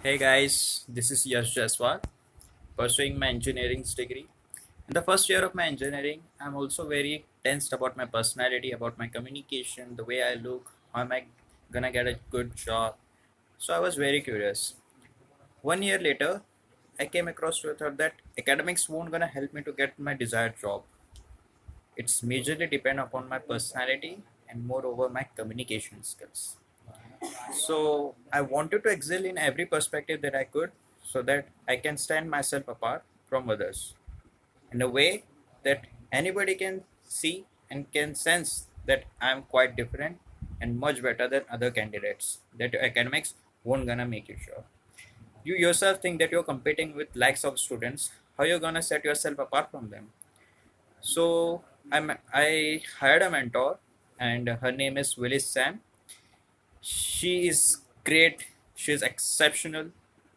Hey guys, this is Yash Jaswal, pursuing my engineering degree. In the first year of my engineering, I'm also very tensed about my personality, about my communication, the way I look, how am I gonna get a good job. So I was very curious. 1 year later, I came across to a thought that academics won't gonna help me to get my desired job. It's majorly depend upon my personality and moreover my communication skills. So I wanted to excel in every perspective that I could so that I can stand myself apart from others in a way that anybody can see and can sense that I'm quite different and much better than other candidates that your academics won't gonna make you sure. You yourself think that you're competing with lakhs of students, how you're gonna set yourself apart from them? So I hired a mentor and her name is Willys Sam. She is great. She is exceptional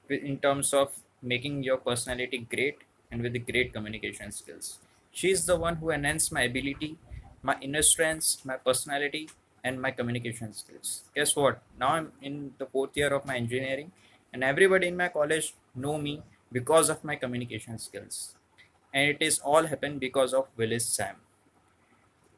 in terms of making your personality great and with the great communication skills. She is the one who enhanced my ability, my inner strengths, my personality, and my communication skills. Guess what? Now I'm in the fourth year of my engineering, and everybody in my college know me because of my communication skills. And it is all happened because of Willis Sam.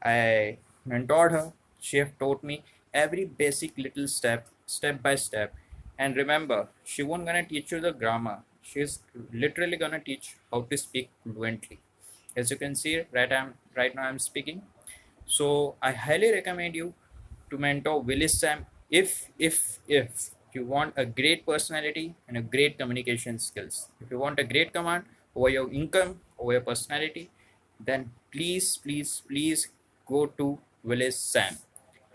I mentored her. She have taught me every basic little step, step by step. And remember, she won't gonna teach you the grammar. She's literally gonna teach how to speak fluently. As you can see, right now I'm speaking. So I highly recommend you to mentor Willis Sam if you want a great personality and a great communication skills. If you want a great command over your income, over your personality, then please go to Willis Sam.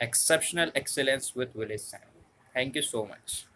Exceptional excellence with Willis Sam. Thank you so much.